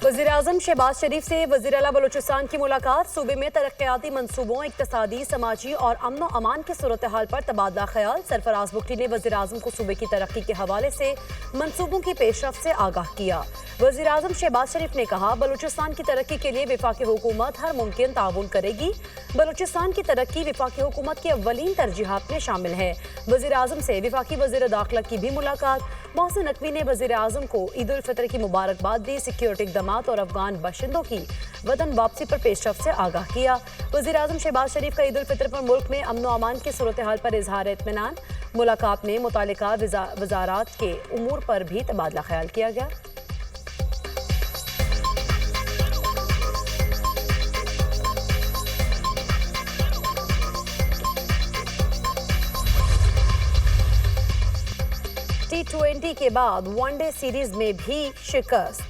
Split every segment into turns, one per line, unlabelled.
वज़ीर-ए-आज़म शहबाज शरीफ से वज़ीर आला बलूचिस्तान की मुलाकात। सूबे में तरक्याती मनसूबों, इक्तसादी, समाजी और अमन व अमान की सूरत हाल पर तबादला ख्याल। सरफराज बुगटी ने वज़ीर-ए-आज़म को सूबे की तरक्की के हवाले से मनसूबों की पेशरफ्त से आगाह किया। वज़ीर-ए-आज़म शहबाज शरीफ ने कहा, बलूचिस्तान की तरक्की के लिए वफाकी हुकूमत हर मुमकिन ताउन करेगी। बलूचिस्तान की तरक्की वफाकी हुकूमत की अव्वलीन तरजीहात में शामिल है। वज़ीर-ए-आज़म से वफाकी वज़ीर दाखिला की भी मुलाकात। मोहसिन नकवी ने वज़ीर-ए-आज़म को ईद उल फितर की मुबारकबाद दी। सिक्योरिटी इक़दामात और अफगान बाशिंदों की वतन वापसी पर पेशरफ्त से आगाह किया। वज़ीर-ए-आज़म शहबाज शरीफ का ईद उल फितर पर मुल्क में अमन व अमान की सूरत हाल पर इजहार इत्मीनान। मुलाकात में मुतालिका वज़ारात के उमूर पर भी तबादला ख्याल किया गया। T20 के बाद वनडे सीरीज में भी शिकस्त।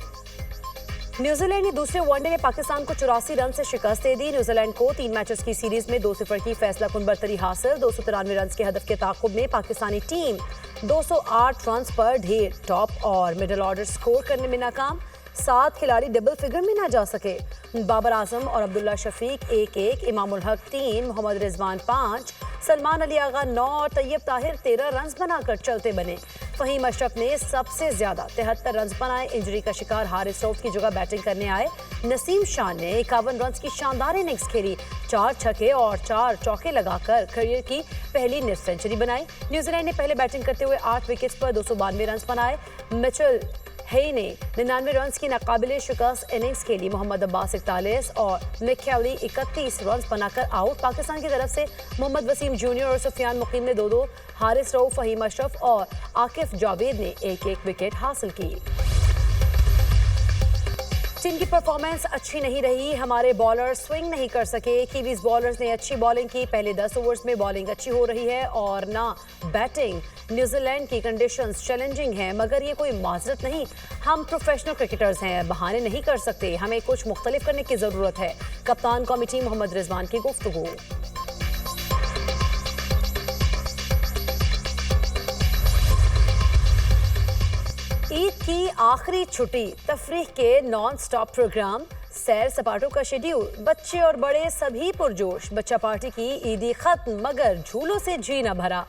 न्यूजीलैंड ने दूसरे वनडे में पाकिस्तान को 84 रन से शिकस्त दे दी। न्यूजीलैंड को 3 मैचेस की सीरीज में 2-0 की फैसला कुन बरतरी हासिल। 293 रन के हदफ के ताक़ुब में पाकिस्तानी टीम 208 रन पर ढेर। टॉप और मिडल ऑर्डर स्कोर करने में नाकाम। 7 खिलाड़ी डबल फिगर में ना जा सके। बाबर आजम और अब्दुल्ला शफीक 1-1, इमामुल हक 3, मोहम्मद रिजवान 5, सलमान अली आगा 9 और तैयब ताहिर 13 रन बनाकर चलते बने। फहीम अशरफ ने सबसे ज्यादा 73 रन बनाए। इंजरी का शिकार हारिस रऊफ की जगह बैटिंग करने आए नसीम शान ने 51 रन की शानदार इनिंग्स खेली। 4 छक्के और 4 चौके लगाकर करियर की पहली निस्फ सेंचुरी बनाई। न्यूजीलैंड ने पहले बैटिंग करते हुए 8 विकेट्स पर 292 रन बनाए। मिचेल हे ने 99 रन की नाकाबिले शिकस्त इनिंग्स खेली। मोहम्मद अब्बास 41 और मिकेली 31 रन बनाकर आउट। पाकिस्तान की तरफ से मोहम्मद वसीम जूनियर और सुफियान मुकीम ने 2-2, हारिस रऊफ, फहीम अशरफ और आकिफ जावेद ने 1-1 विकेट हासिल की। टीम की परफॉर्मेंस अच्छी नहीं रही। हमारे बॉलर स्विंग नहीं कर सके। कीवीज बॉलर्स ने अच्छी बॉलिंग की। पहले 10 ओवर्स में बॉलिंग अच्छी हो रही है और ना बैटिंग। न्यूजीलैंड की कंडीशंस चैलेंजिंग हैं, मगर ये कोई माजरत नहीं। हम प्रोफेशनल क्रिकेटर्स हैं, बहाने नहीं कर सकते। हमें कुछ मुख्तलिफ करने की ज़रूरत है। कप्तान कमेटी मोहम्मद रिजवान की गुफ्तगू। ईद की आखिरी छुट्टी, तफरीह के नॉन स्टॉप प्रोग्राम, सैर सपाटों का शेड्यूल। बच्चे और बड़े सभी पुरजोश। बच्चा पार्टी की ईदी खत्म, मगर झूलों से जी न भरा।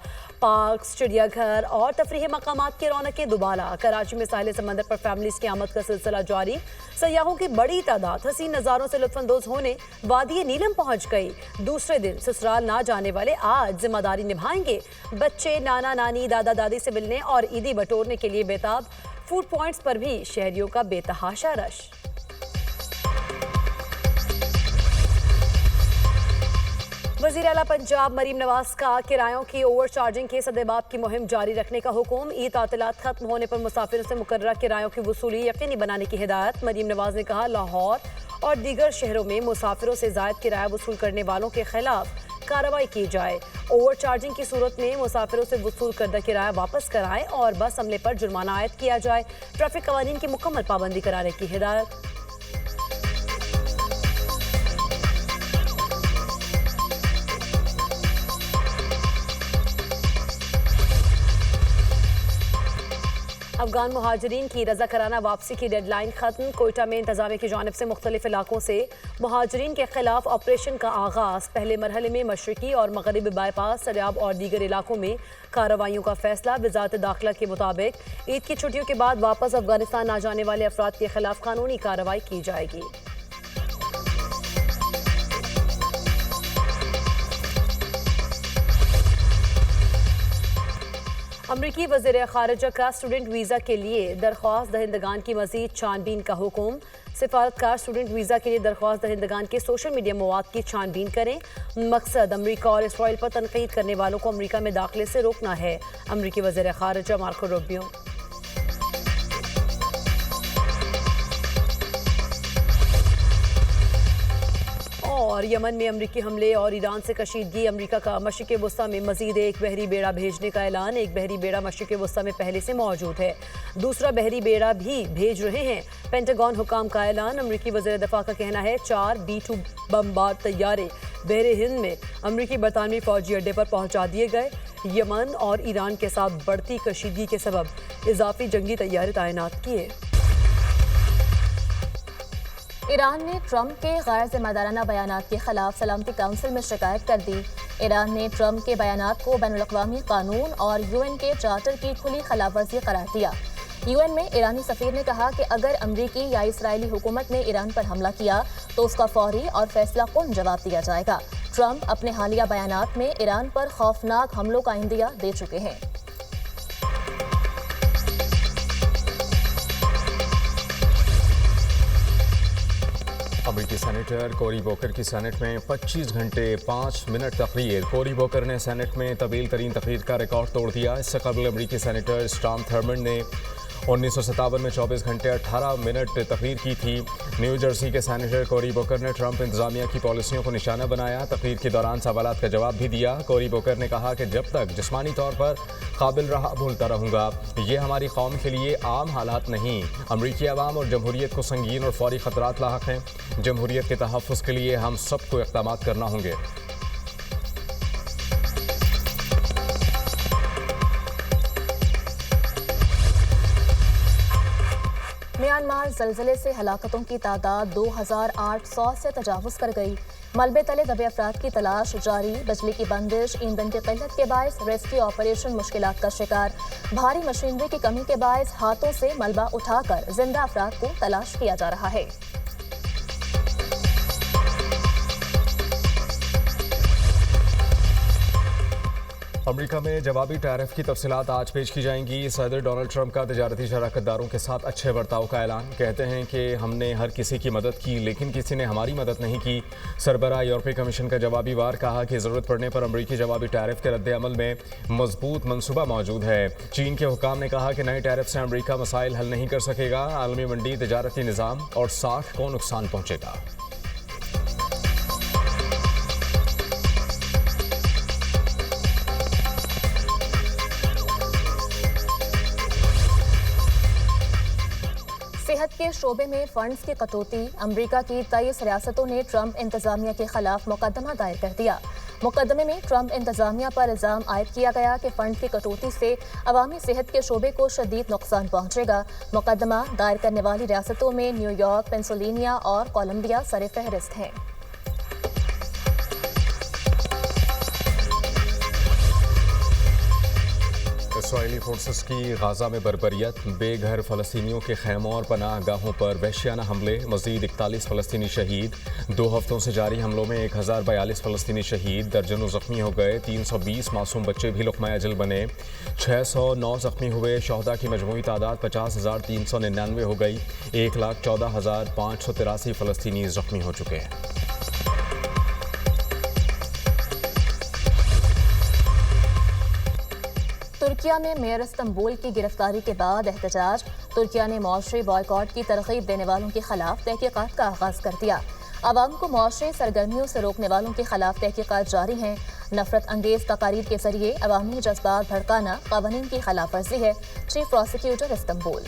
पार्क, चिड़ियाघर और तफरीही मकामात की रौनकें दुबाला। कराची में साहिल समंदर पर फैमिलीज की आमद का सिलसिला जारी। सयाहों की बड़ी तादाद हसीन नज़ारों से लुत्फानंदोज होने वादी नीलम पहुंच गई। दूसरे दिन ससुराल ना जाने वाले आज जिम्मेदारी निभाएंगे। बच्चे नाना नानी, दादा दादी से मिलने और ईदी बटोरने के लिए बेताब। फूड पॉइंट्स पर भी शहरियों का बेतहाशा रश। वज़ीर आला पंजाब मरीम नवाज का किरायों की ओवर चार्जिंग के सदेबाब की मुहिम जारी रखने का हुक्म। ईद तातिलात खत्म होने पर मुसाफिरों से मुकर्ररा किरायों की वसूली यकीनी बनाने की हिदायत। मरीम नवाज ने कहा, लाहौर और दीगर शहरों में मुसाफिरों से जायद किराया वसूल करने वालों के खिलाफ कार्रवाई की जाए। ओवर चार्जिंग की सूरत में मुसाफिरों से वसूल करदा किराया वापस कराएं और बस अमले पर जुर्माना आयद किया जाए। ट्रैफिक कवानीन की मुकम्मल पाबंदी कराने की हिदायत। अफगान मुहाजिरीन की रज़ाकाराना वापसी की डेडलाइन खत्म। कोयटा में इंतजामिया की जानिब से मुख्तलिफ इलाकों से मुहाजिरीन के खिलाफ ऑपरेशन का आगाज़। पहले मरहले में मशरकी और मगरबी बाईपास, सरियाब और दीगर इलाकों में कार्रवाइयों का फैसला। वज़ारत दाखिला के मुताबिक ईद की छुट्टियों के बाद वापस अफगानिस्तान ना जाने वाले अफराद के खिलाफ कानूनी कार्रवाई की जाएगी। अमरीकी वज़ीर ख़ारिजा का स्टूडेंट वीज़ा के लिए दरख्वास्त दहिंदगान की मज़ीद छानबीन का हुक्म। सिफारतकार स्टूडेंट वीज़ा के लिए दरख्वास्त दहिंदगान के सोशल मीडिया मवाद की छानबीन करें। मकसद अमरीका और इसराइल पर तनकीद करने वालों को अमरीका में दाखिले से रोकना है। अमरीकी वज़ीर ख़ारिजा मार्को रूबियो। और यमन में अमरीकी हमले और ईरान से कशीदगी। अमरीका का मशरिक़ वस्ता में मजीद एक बहरी बेड़ा भेजने का ऐलान। एक बहरी बेड़ा मशरिक़ वस्ता में पहले से मौजूद है, दूसरा बहरी बेड़ा भी भेज रहे हैं। पेंटागन हुकाम का ऐलान। अमरीकी वज़ीर दफ़ा का कहना है 4 B-2 बमबार तैयारे बहरे हिंद में अमरीकी बरतानवी फौजी अड्डे पर पहुंचा दिए गए। यमन और ईरान के साथ बढ़ती कशीदगी के सबब इजाफी जंगी तैयारे तैनात किए।
ईरान ने ट्रंप के गैर जिम्मेदाराना बयानात के खिलाफ सलामती काउंसिल में शिकायत कर दी। ईरान ने ट्रंप के बयानात को बैनुल-अक़वामी कानून और यूएन के चार्टर की खुली खिलाफवर्जी करार दिया। यूएन में ईरानी सफीर ने कहा कि अगर अमरीकी या इसराइली हुकूमत ने ईरान पर हमला किया तो उसका फौरी और फैसला कुन जवाब दिया जाएगा। ट्रंप अपने हालिया बयानात में ईरान पर खौफनाक हमलों का इंदिया दे चुके हैं।
अमेरिकी सेनेटर कोरी बोकर की सेनेट में 25 घंटे 5 मिनट तकरीर। कोरी बोकर ने सेनेट में तवील तरीन तकरीर का रिकॉर्ड तोड़ दिया। इससे कबल अमेरिकी सेनेटर स्टॉर्म थर्मन ने 1957 में 24 घंटे 18 मिनट तकरीर की थी। न्यू जर्सी के सेनेटर कोरी बोकर ने ट्रंप इंतजामिया की पॉलिसियों को निशाना बनाया। तकरीर के दौरान सवालात का जवाब भी दिया। कोरी बोकर ने कहा कि जब तक जिस्मानी तौर पर काबिल रहा बोलता रहूँगा। ये हमारी कौम के लिए आम हालात नहीं। अमरीकी अवाम और जमहूरियत को संगीन और फौरी खतरात लाहक हैं। जमहूरियत के तहफ़्फ़ुज़ के लिए हम सबको इक़दाम करना होंगे।
म्यांमार ज़लज़ले से हलाकतों की तादाद 2800 से तजावुज़ कर गई। मलबे तले दबे अफराद की तलाश जारी। बिजली की बंदिश, ईंधन की किल्लत के बायस रेस्क्यू ऑपरेशन मुश्किलात का शिकार। भारी मशीनरी की कमी के बायस हाथों से मलबा उठाकर जिंदा अफराद को तलाश किया जा रहा है।
अमेरिका में जवाबी टैरिफ की तफसीलात आज पेश की जाएंगी। सदर डोनाल्ड ट्रंप का तजारती शराकतदारों के साथ अच्छे बर्ताव का ऐलान। कहते हैं कि हमने हर किसी की मदद की लेकिन किसी ने हमारी मदद नहीं की। सरबराह यूरोपीय कमीशन का जवाबी वार कहा कि ज़रूरत पड़ने पर अमरीकी जवाबी टैरिफ के रद्द-ए-अमल में मजबूत मनसूबा मौजूद है। चीन के हुकाम ने कहा कि नए टैरिफ से अमरीका मसाइल हल नहीं कर सकेगा। आलमी मंडी, तजारती निज़ाम और साख को नुकसान पहुँचेगा।
सेहत के शोबे में फंड्स की कटौती। अमरीका की 23 रियासतों ने ट्रंप इंतजामिया के खिलाफ मुकदमा दायर कर दिया। मुकदमे में ट्रंप इंतजामिया पर इल्जाम आयद किया गया कि फंड की कटौती से अवामी सेहत के शोबे को शदीद नुकसान पहुंचेगा। मुकदमा दायर करने वाली रियासतों में न्यूयॉर्क, पेंसिल्वेनिया और कोलंबिया सर फहरिस्त हैं।
इसराइली फोर्सेस की गाजा में बर्बरियत। बेघर फ़लस्तीनियों के खैमों और पनाह गाहों पर वहशियाना हमले। मज़ीद 41 फ़लस्तीनी शहीद। 2 हफ्तों से जारी हमलों में 1042 फ़लस्तीनी शहीद, दर्जनों ज़ख्मी हो गए। 320 मासूम बच्चे भी लुक़मा अजल बने। 609 ज़ख्मी हुए। शहदा की मजमूई तादाद 50,399 हो गई। 1,14,583 फ़लस्तीनी ज़ख्मी हो चुके हैं।
तुर्किया में मेयर इस्तांबुल की गिरफ्तारी के बाद एहतजाज। तुर्किया ने मुआशरी बॉयकॉट की तरगीब देने वालों के खिलाफ तहकीकात का आगाज़ कर दिया। आवाम को मुआशरी सरगर्मियों से रोकने वालों के खिलाफ तहकीकात जारी हैं। नफरत अंगेज तकारीर के जरिए अवामी जज्बात भड़काना कानून की खिलाफ वर्जी है। Chief prosecutor Istanbul.